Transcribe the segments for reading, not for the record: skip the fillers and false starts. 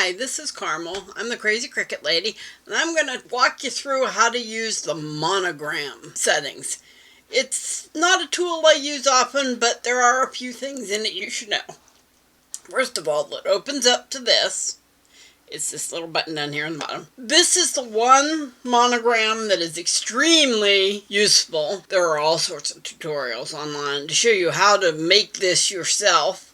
Hi, this is Carmel. I'm the Crazy Cricket Lady, and I'm going to walk you through how to use the Monogram settings. It's not a tool I use often, but there are a few things in it you should know. First of all, it opens up to this. It's this little button down here on the bottom. This is the one monogram that is extremely useful. There are all sorts of tutorials online to show you how to make this yourself.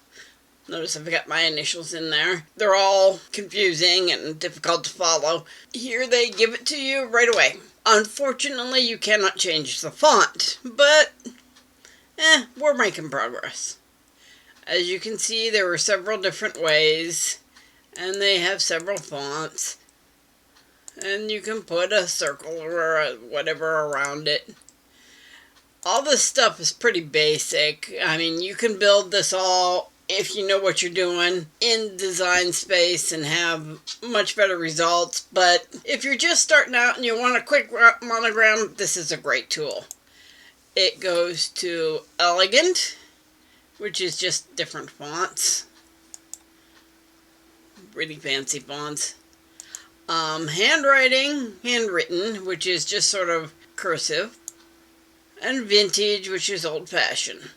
Notice I've got my initials in there. They're all confusing and difficult to follow. Here they give it to you right away. Unfortunately, you cannot change the font, but we're making progress. As you can see, there are several different ways, and they have several fonts. And you can put a circle or whatever around it. All this stuff is pretty basic. I mean, you can build this all if you know what you're doing in Design Space and have much better results. But if you're just starting out and you want a quick monogram, this is a great tool. It goes to Elegant, which is just different fonts. Really fancy fonts. Handwritten, which is just sort of cursive. And Vintage, which is old-fashioned.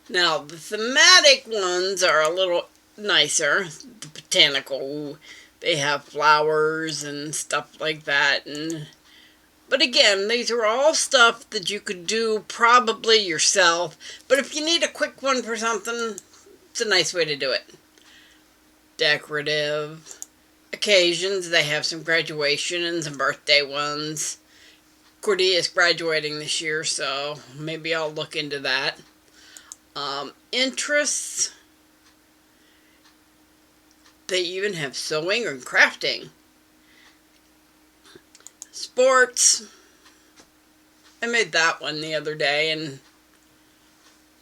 Now, the thematic ones are a little nicer. The botanical, they have flowers and stuff like that. But again, these are all stuff that you could do probably yourself. But if you need a quick one for something, it's a nice way to do it. Decorative. Occasions, they have some graduation and some birthday ones. Cordia is graduating this year, so maybe I'll look into that. Interests. They even have sewing and crafting. Sports. I made that one the other day and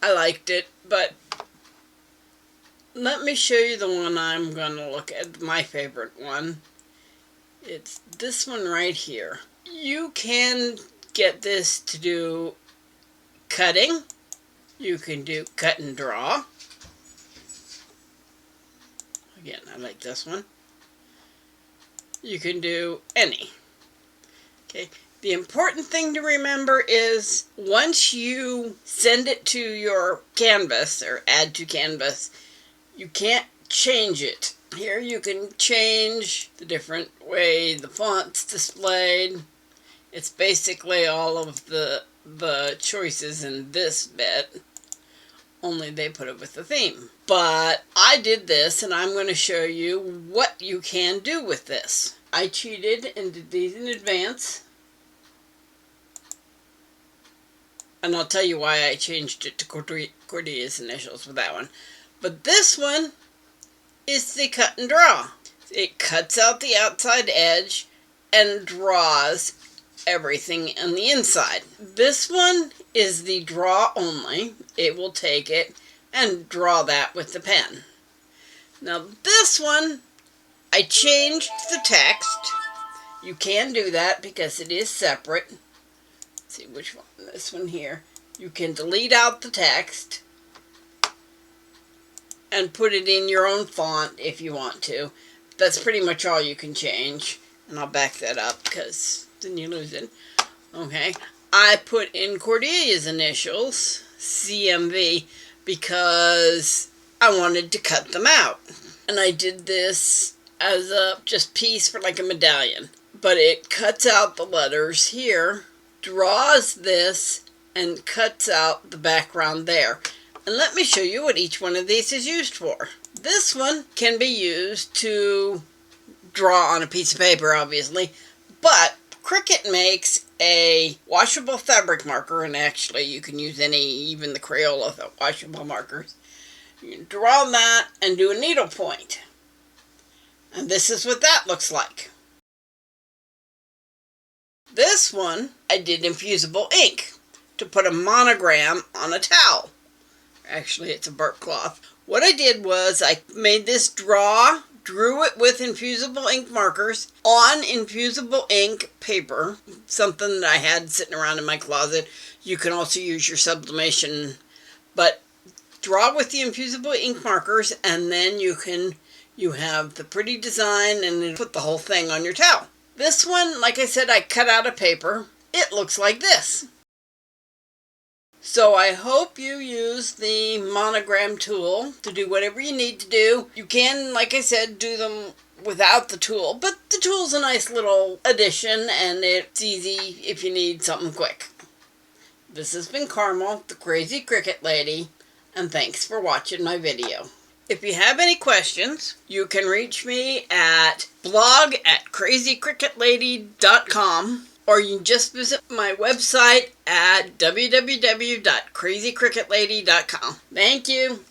I liked it, but let me show you the one I'm going to look at, my favorite one. It's this one right here. You can get this to do cutting. You can do cut and draw. Again, I like this one. You can do any. Okay. The important thing to remember is once you send it to your canvas or add to canvas, you can't change it. Here you can change the different way the font's displayed. It's basically all of the choices in this bit, only they put it with the theme. But I did this and I'm going to show you what you can do with this. I cheated and did these in advance. And I'll tell you why I changed it to Cordia's initials with that one. But this one is the cut and draw. It cuts out the outside edge and draws everything on the inside. This one is the draw only. It will take it and draw that with the pen. Now this one, I changed the text. You can do that because it is separate. Let's see which one, this one here. You can delete out the text and put it in your own font if you want to. That's pretty much all you can change. And I'll back that up because then you lose it. Okay. I put in Cordelia's initials, CMV, because I wanted to cut them out. And I did this as a just piece for like a medallion. But it cuts out the letters here, draws this, and cuts out the background there. And let me show you what each one of these is used for. This one can be used to draw on a piece of paper, obviously, but Cricut makes a washable fabric marker, and actually you can use any, even the Crayola washable markers. You can draw that and do a needle point. And this is what that looks like. This one, I did infusible ink to put a monogram on a towel. Actually, it's a burp cloth. What I did was I made this drew it with infusible ink markers on infusible ink paper, something that I had sitting around in my closet. You can also use your sublimation, but draw with the infusible ink markers, and then you can You have the pretty design and then put the whole thing on your towel. This one, like I said, I cut out of paper. It looks like this. So I hope you use the Monogram tool to do whatever you need to do. You can, like I said, do them without the tool, but the tool's a nice little addition and it's easy if you need something quick. This has been Carmel, the Crazy Cricket Lady, and thanks for watching my video. If you have any questions, you can reach me at blog@crazycricketlady.com, or you can just visit my website at www.crazycricketlady.com. Thank you.